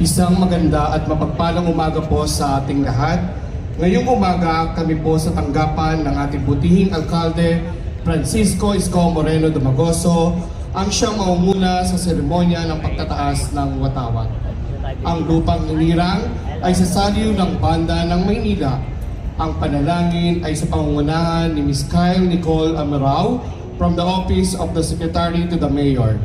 Isang maganda at mapagpalang umaga po sa ating lahat. Ngayong umaga kami po sa tanggapan ng ating butihing alkalde Francisco Isko Moreno Dumagoso ang siyang maumuna sa seremonya ng pagtataas ng watawat. Ang lupang hinirang ay sa saliw ng banda ng Maynila. Ang panalangin ay sa pangungunahan ni Ms. Kyle Nicole Amirao from the Office of the Secretary to the Mayor.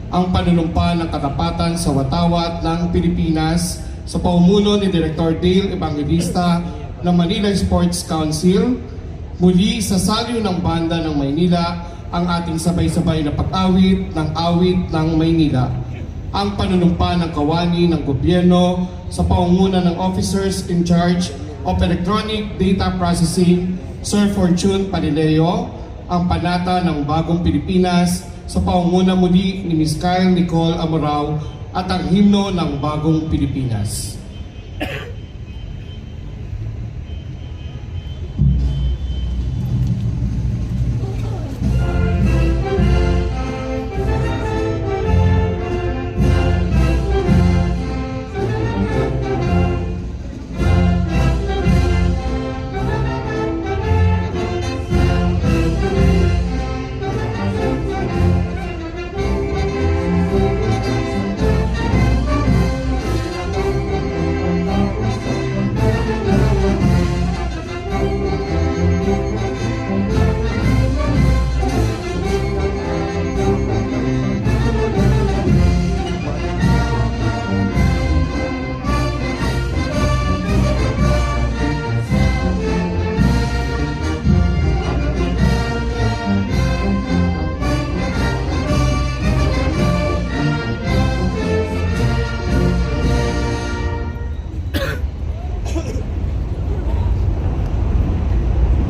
Ang panunumpa ng katapatan sa watawat ng Pilipinas sa pamumuno ni Director Dale Evangelista ng Manila Sports Council. Muli sa saliw ng banda ng Maynila ang ating sabay-sabay na pag-awit ng Maynila. Ang panunumpa ng kawani ng gobyerno sa pamumuno ng Officers in Charge of Electronic Data Processing, Sir Fortune Palileo. Ang panata ng Bagong Pilipinas sa pangunguna muli ni Ms. Kyle Nicole Amirao at ang himno ng Bagong Pilipinas.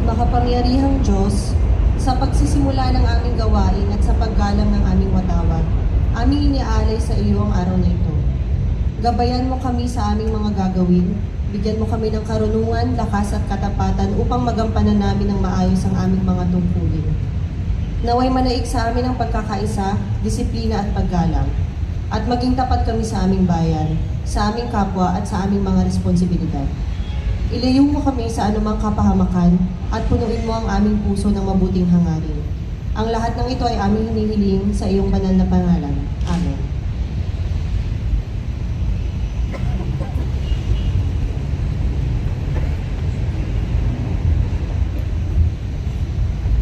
Makapangyarihang Diyos, sa pagsisimula ng aming gawain at sa paggalang ng aming watawat, aming iniaalay sa iyo ang araw na ito. Gabayan mo kami sa aming mga gagawin, bigyan mo kami ng karunungan, lakas at katapatan upang magampanan namin ng maayos ang aming mga tungkulin. Naway manaig sa amin ang pagkakaisa, disiplina at paggalang, at maging tapat kami sa aming bayan, sa aming kapwa at sa aming mga responsibilidad. Ilayo mo kami sa anumang kapahamakan at punuin mo ang aming puso ng mabuting hangarin. Ang lahat ng ito ay aming hinihiling sa iyong banal na pangalan. Amen.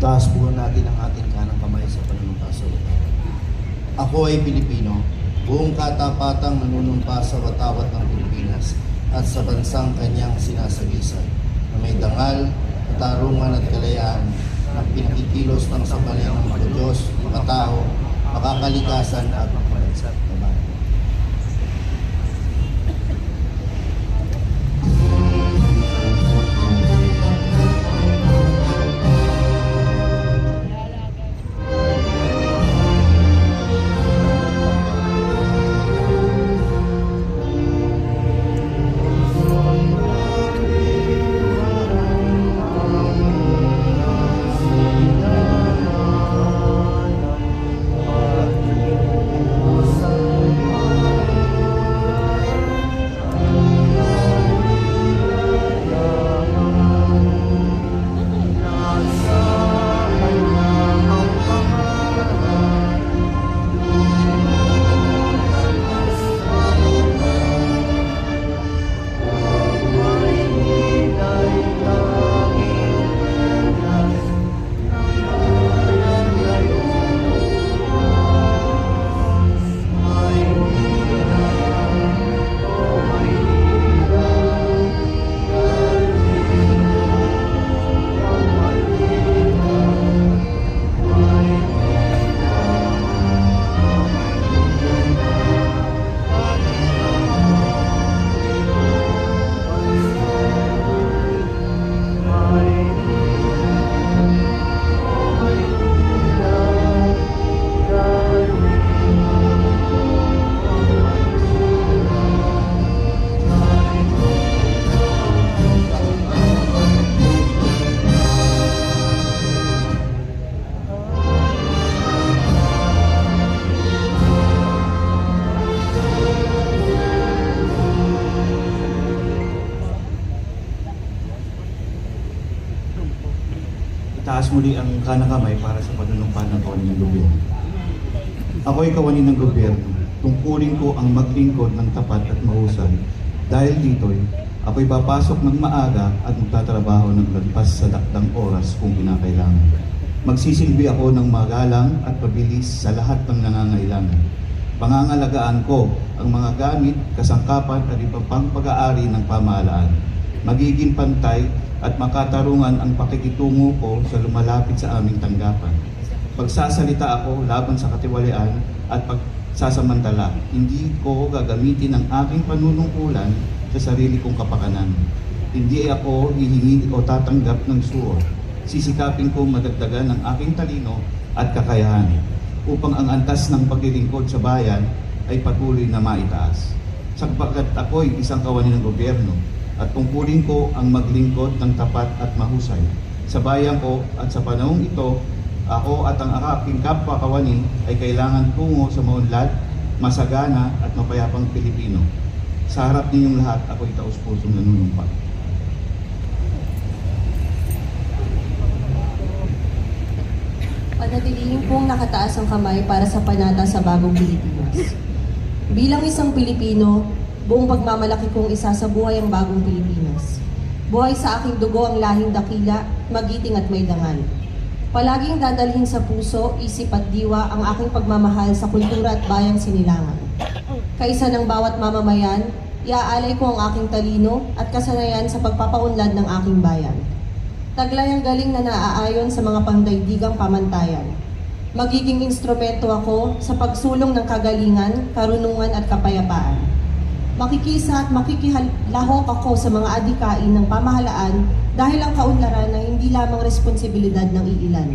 Taas po natin ang ating kanang kamay sa panunumpa sa watawat. Ako ay Pilipino, buong katapatang nanunumpa sa watawat ng Pilipinas at sa bansang kanyang sinasagisay, na may dangal, katarungan at kalayaan na pinakikilos ng sambayan ng mga Diyos, mga tao, makakalikasan at makabansat na bayan. muli ang kanang kamay para sa panunumpa ng kawani ng gobyerno. Ako ay kawani ng gobyerno. Tungkulin ko ang maglingkod ng tapat at mahusay. Dahil dito'y ako'y papasok ng maaga at magtatrabaho ng lagpas sa dakdang oras kung kinakailangan. Magsisilbi ako ng magalang at pabilis sa lahat ng nangangailangan. Pangangalagaan ko ang mga gamit, kasangkapan at iba pang pag-aari ng pamahalaan. Magiging pantay at makatarungan ang pakikitungo ko sa lumalapit sa aming tanggapan. Pagsasalita ako laban sa katiwalian at pagsasamantala, hindi ko gagamitin ang aking panunungkulan sa sarili kong kapakanan. Hindi ako hihingi o tatanggap ng suot. Sisikapin ko madagdagan ang aking talino at kakayahan upang ang antas ng paglilingkod sa bayan ay patuloy na maitaas. Sapagkat ako'y isang kawani ng gobyerno at tungkulin ko ang maglingkod ng tapat at mahusay. Sa bayan ko at sa panahong ito, ako at ang aking kapwa kawani ay kailangan tungo sa maunlad, masagana at mapayapang Pilipino. Sa harap ninyong lahat, ako'y taus-pusong nanunumpa. Panatilihin pong nakataas ang kamay para sa panata sa bagong Pilipinas. Bilang isang Pilipino, buong pagmamalaki kong isa sa buhay ang bagong Pilipinas. Buhay sa aking dugo ang lahing dakila, magiting at may dangal. Palaging dadalhin sa puso, isip at diwa ang aking pagmamahal sa kultura at bayang sinilangan. Kaisa ng bawat mamamayan, iaalay ko ang aking talino at kasanayan sa pagpapaunlad ng aking bayan. Taglay ang galing na naaayon sa mga pangdaigdigang pamantayan. Magiging instrumento ako sa pagsulong ng kagalingan, karunungan at kapayapaan. Makikisa at makikihalahok ako sa mga adikain ng pamahalaan dahil ang kaunlaran na hindi lamang responsibilidad ng iilan.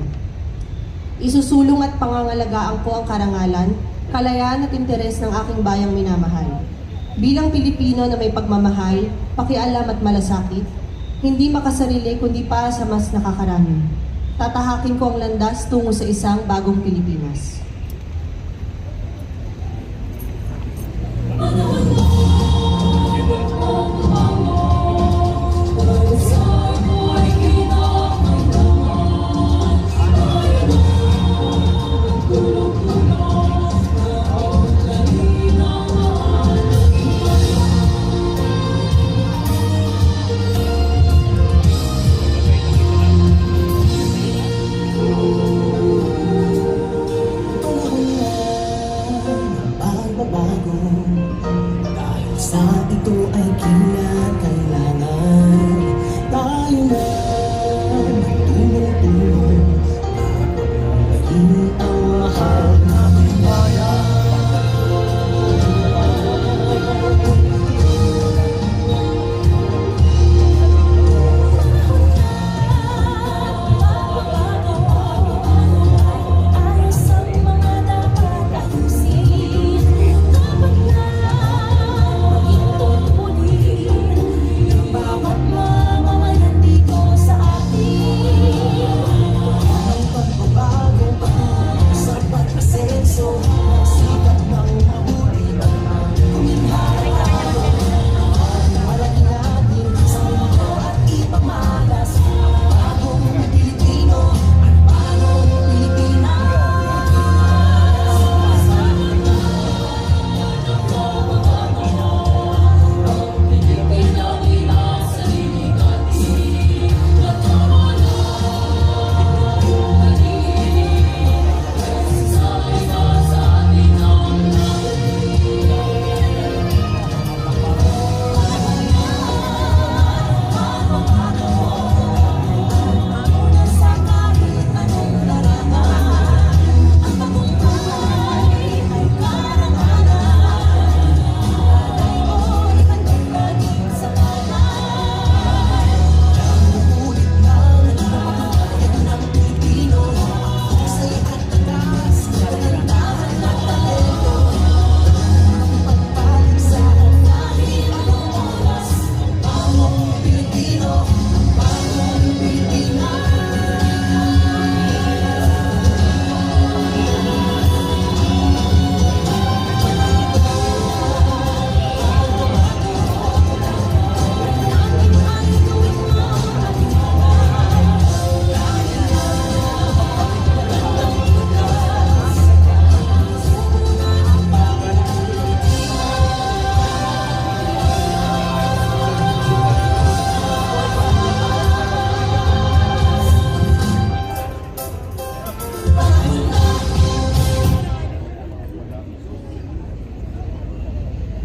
Isusulong at pangangalagaan ko ang karangalan, kalayaan at interes ng aking bayang minamahal. Bilang Pilipino na may pagmamahal, pakialam at malasakit, hindi makasarili kundi para sa mas nakakarami. Tatahakin ko ang landas tungo sa isang bagong Pilipinas. Sa ito ay kinakailangan tayo na tulong-tulong maging ang mahal nating bayan. Ayos ang mga dapat ayusin. Dapat na maging tungkulin.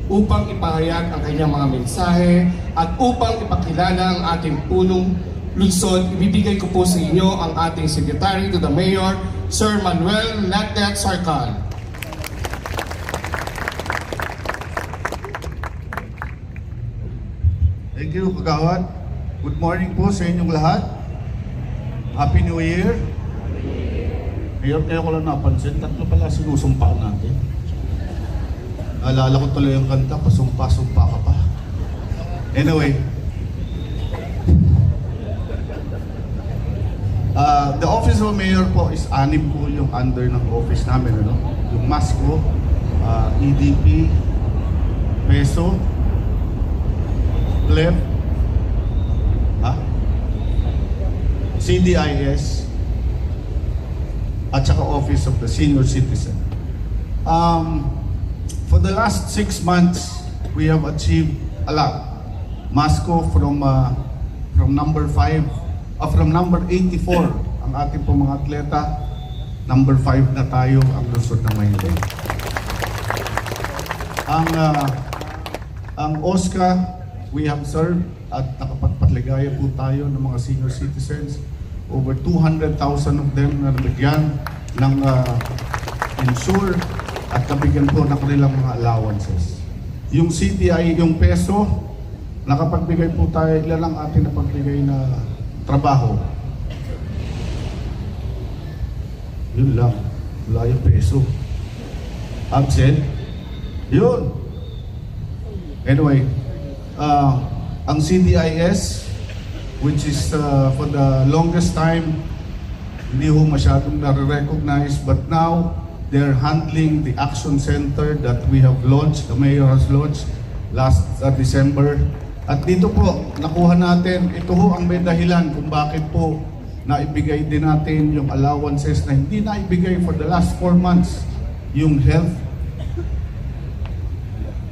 upang ipahayag ang kanyang mga mensahe at upang ipakilala ang ating punong lungsod. Ibibigay ko po sa inyo ang ating Secretary to the Mayor, Sir Manuel Natnet Sarcal. Thank you, Kagawad. Good morning po sa inyong lahat. Happy New Year. Ngayon kayo ko lang napansin, tatlo pala sinusumpa natin. Naalala ko tuloy yung kanta, pasumpa-sumpa ka pa. Anyway, the office of mayor po is 6 po yung under ng office namin. Ano? Yung MASCO, EDP, Peso, PLEP, CDIS, at saka Office of the Senior Citizen. For the last 6 months, we have achieved a lot. MASCO from number 84 ang ating pong mga atleta, number 5 na tayo ang lungsod ng Maynila. Ang OSCA, we have served at nakapagpatligaya po tayo ng mga senior citizens. Over 200,000 of them na nabigyan ng insure at nabigyan po ng kanilang mga allowances. Yung CTI, yung peso, nakapagbigay po tayo, ilan ang ating napagbigay na trabaho. Yun lang, wala yung peso. Absent? Yun. Anyway, ang CDIS, which is for the longest time, hindi ho masyadong nare-recognize, but now, they're handling the action center that we have launched, the mayor has launched last December. At dito po, nakuha natin, ito ho ang may dahilan kung bakit po naibigay din natin yung allowances na hindi naibigay for the last 4 months, yung health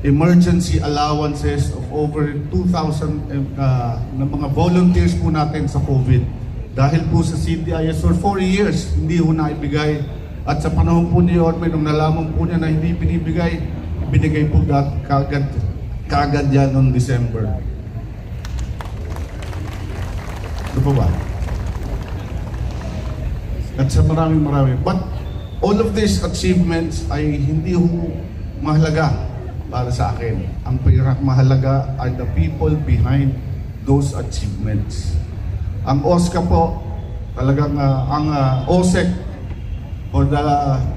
emergency allowances of over 2,000 na mga volunteers po natin sa COVID. Dahil po sa CDIS for 4 years, hindi ho naibigay. At sa panahon po ni Orme, nung nalaman po niya na hindi binibigay, binigay po kagad yan noong December. Ano po ba? At sa maraming. But all of these achievements ay hindi ho mahalaga para sa akin. Ang mahalaga are the people behind those achievements. Ang OSCA po, talagang ang OSEC, or the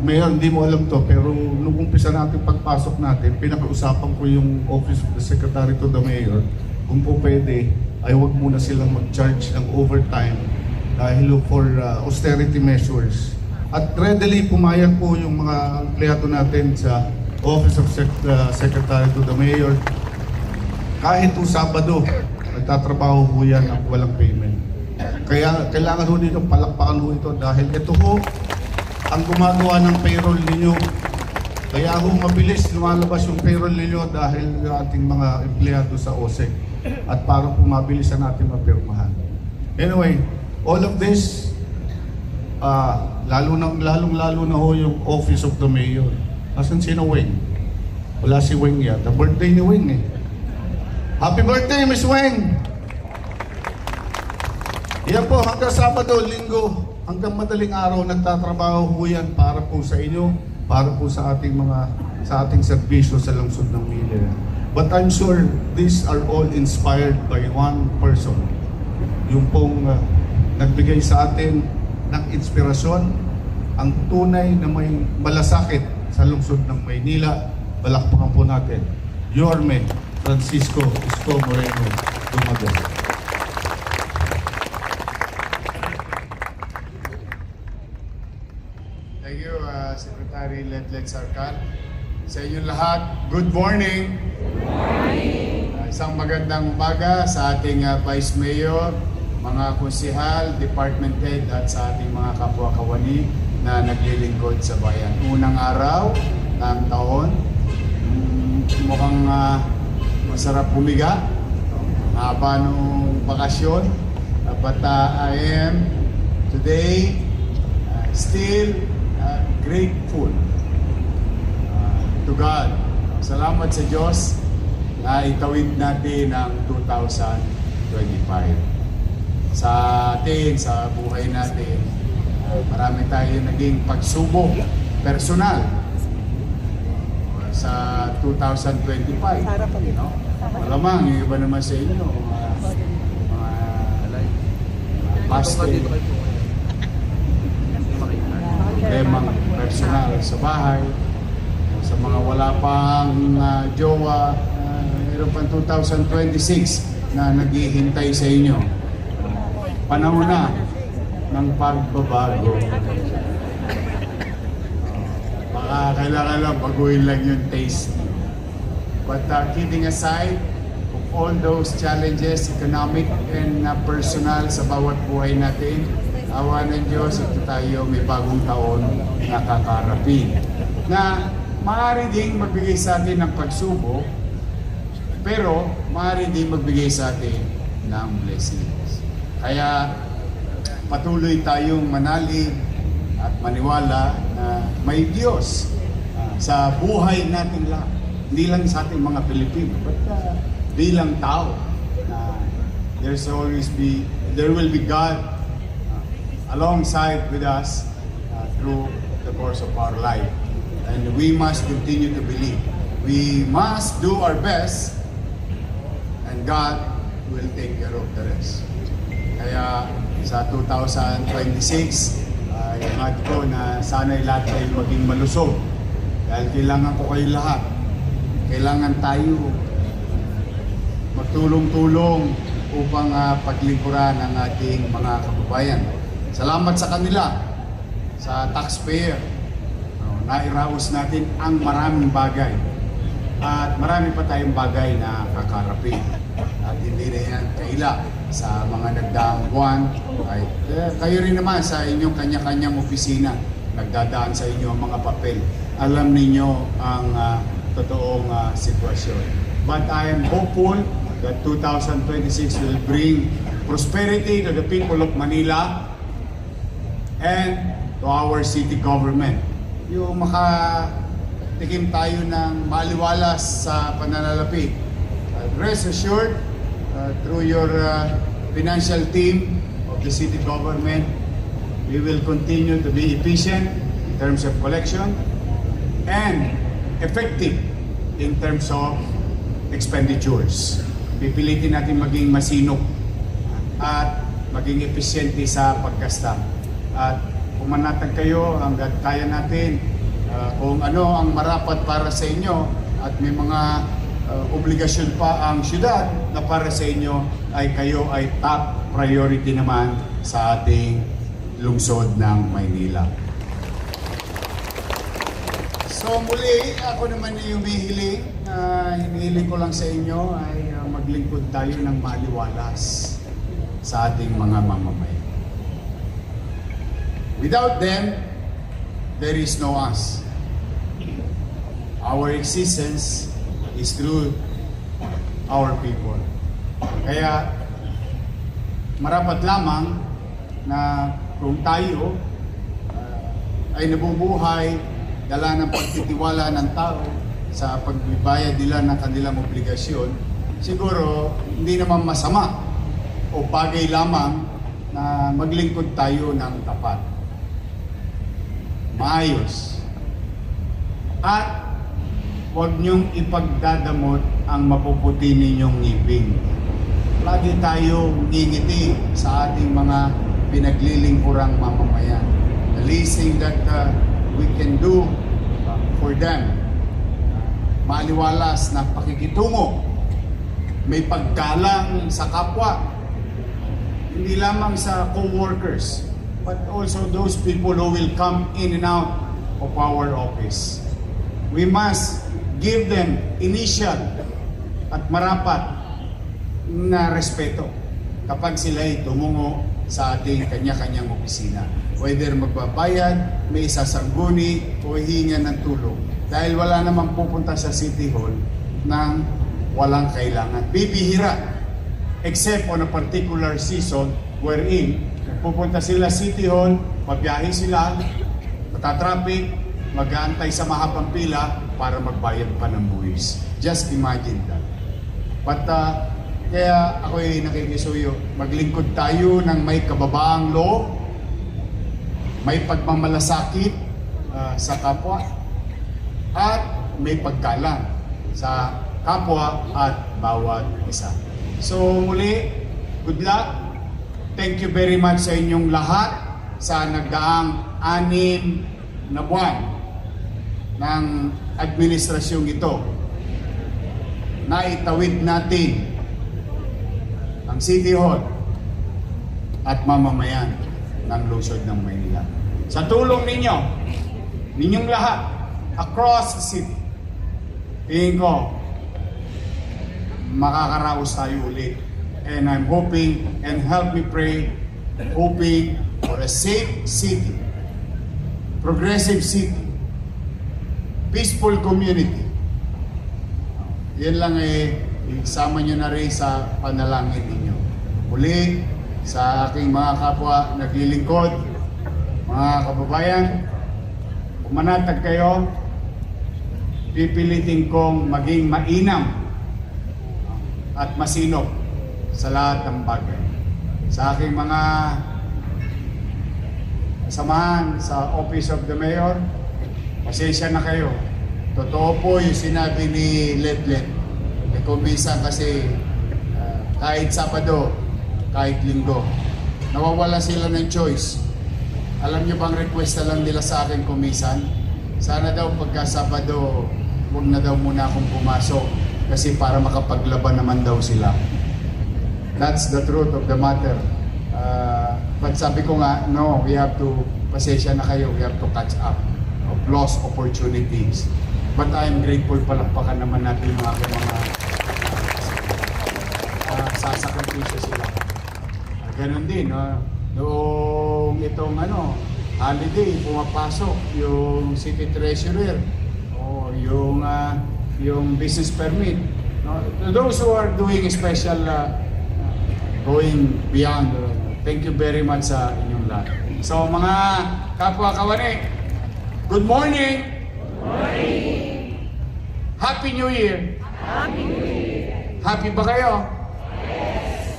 mayor, hindi mo alam to, pero nung umpisa natin pagpasok natin, pinag-uusapan ko yung Office of the Secretary to the Mayor, kung po pwede, ay huwag muna silang mag-charge ng overtime dahil for austerity measures. At readily pumayag po yung mga empleyado natin sa Office of Secretary to the Mayor. Kahit po Sabado, nagtatrabaho po yan at walang payment. Kaya kailangan ho dito palakpakan ho ito dahil ito ho ang gumagawa ng payroll ninyo. Kaya ho mabilis lumalabas yung payroll ninyo dahil yung ating mga empleyado sa OSEC at para po mabilis na natin mapirmahan. Anyway, all of this, lalong na ho yung Office of the Mayor. Asan si Weng? Wala si Weng yata. Birthday ni Weng eh. Happy birthday, Miss Weng! Yan po, hanggang Sabado, Linggo, hanggang madaling araw nagtatrabaho po yan para po sa inyo, para po sa ating serbisyo sa lungsod ng Maynila. But I'm sure these are all inspired by one person. Yung pong nagbigay sa atin ng inspirasyon, ang tunay na may malasakit sa lungsod ng Maynila. Balakpakan po natin. Yorme Francisco Isko Moreno Dumaguez. Thank you, Secretary Letlet Sarcal. Sa inyong lahat, good morning! Good morning! Isang magandang umaga sa ating Vice Mayor, mga konsehal, department head at sa ating mga kapwa-kawani na naglilingkod sa bayan. Unang araw ng taon, mukhang masarap humiga, haba nung bakasyon. But I am today still grateful to God Salamat sa Diyos na itawid natin ang 2025. Sa atin, sa buhay natin, marami tayo naging pagsubok personal sa 2025. No? Malamang, yung iba naman sa inyo, mga pastel, temang personal sa bahay, sa mga wala pang jowa, mayroon pang 2026 na naghihintay sa inyo. Panahon na ng pagbabago. Baka kailangan lang baguhin lang yung taste. But keeping aside of all those challenges, economic and personal sa bawat buhay natin, awa ng Diyos, ito tayo may bagong taon na kakarapin. Na maaari ding magbigay sa atin ng pagsubok, pero maaari ding magbigay sa atin ng blessings. Kaya patuloy tayong manalig at maniwala na may Diyos sa buhay natin lahat. Hindi lang sa ating mga Pilipino, but bilang tao na there will be God alongside with us through the course of our life. And we must continue to believe. We must do our best and God will take care of the rest. Kaya sa 2026, hangad ko na sana'y lahat kayo maging malusog. Dahil kailangan ko kayo lahat. Kailangan tayo magtulong-tulong upang paglingkuran ang ating mga kababayan. Salamat sa kanila, sa taxpayer. Nairaos natin ang maraming bagay. At marami pa tayong bagay na kakarapin. At hindi na yan kaila sa mga nagdaang buwan. Ay, kayo rin naman sa inyong kanya-kanyang opisina, nagdadaan sa inyo ang mga papel. Alam ninyo ang totoong sitwasyon. But I am hopeful that 2026 will bring prosperity to the people of Manila and to our city government. Yung makatikim tayo ng maliwalas sa pananalapi. Rest assured, through your financial team of the city government, we will continue to be efficient in terms of collection and effective in terms of expenditures. Pipilitin natin maging masinop at maging epesyente sa pagkasta. At pumanatag kayo hanggat kaya natin kung ano ang marapat para sa inyo at may mga obligasyon pa ang syudad na para sa inyo ay kayo ay top priority naman sa ating lungsod ng Maynila. So muli, ako naman yung humihiling. Hinihiling ko lang sa inyo ay maglingkod tayo ng maliwalas sa ating mga mamamayan. Without them, there is no us. Our existence is through our people. Kaya marapat lamang na kung tayo ay nabubuhay dala ng pagtitiwala ng tao sa pagbibayad nila ng kanilang obligasyon, siguro hindi naman masama o bagay lamang na maglingkod tayo ng tapat, maayos, at huwag niyong ipagdadamot ang mapuputi ninyong ngipin. Lagi tayo ngingiti sa ating mga pinaglilingkurang mamamayan. The least thing that we can do for them, maliwalas na pakikitungo, may paggalang sa kapwa, hindi lamang sa co-workers, but also those people who will come in and out of our office. We must give them initial at marapat na respeto kapag sila'y tumungo sa ating kanya-kanyang opisina. Whether magbabayad, may isasangguni o hihingan ng tulong. Dahil wala namang pupunta sa City Hall nang walang kailangan. Bibihira. Except on a particular season wherein pupunta sila City Hall, mabiyahe sila, matatraffic, mag-aantay sa mahabang pila, para magbayad pa ng buwis. Just imagine that. But kaya ako'y nakikisuyo, maglingkod tayo ng may kababaang loob, may pagmamalasakit sa kapwa, at may paggalang sa kapwa at bawat isa. So muli, good luck. Thank you very much sa inyong lahat sa nagdaang 6 na buwan ng administrasyong ito. Naitawid natin ang City Hall at mamamayan ng lungsod ng Maynila. Sa tulong ninyong lahat, across the city, tingin ko, makakaraos tayo ulit. And I'm hoping, and help me pray, hoping for a safe city, progressive city, peaceful community. Yan lang isama nyo na rin sa panalangin ninyo. Muli, sa aking mga kapwa naglilingkod, mga kababayan, pumanatag kayo, pipilitin kong maging mainam at masinop sa lahat ng bagay. Sa aking mga samahan sa Office of the Mayor, pasensya na kayo. Totoo po yung sinabi ni Letlet. Kung minsan kasi kahit Sabado, kahit Linggo, nawawala sila ng choice. Alam nyo bang request na lang nila sa akin kumisan? Sana daw pagka Sabado, huwag na daw muna akong pumasok kasi para makapaglaban naman daw sila. That's the truth of the matter. But sabi ko nga, no, we have to, pasensya na kayo, we have to catch up of lost opportunities. But I'm grateful, palakpakan naman natin mga sasakripisyo sila. Ganon din, noong itong holiday, pumapasok yung city treasurer o yung business permit. Those who are doing special, going beyond, thank you very much sa inyong lahat. So mga kapwa kawani, good morning! Good morning! Happy New Year! Happy New Year! Happy ba kayo? Yes!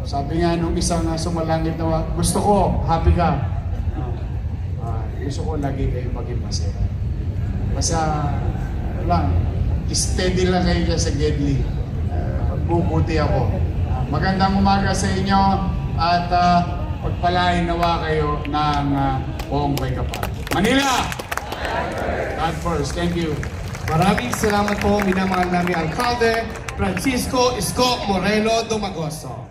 Sabi nga nung isang sumalangit na, gusto ko, happy ka. Gusto ko lagi kayo maging masaya. Basta lang, steady lang kayo dyan sa Gedli. Magbubuti ako. Magandang umaga sa inyo at pagpalain nawa kayo ng buong may kapal. Manila! God first. Thank you. Maraming salamat po, minamahal namin Alcalde Francisco Isko Moreno Dumagoso.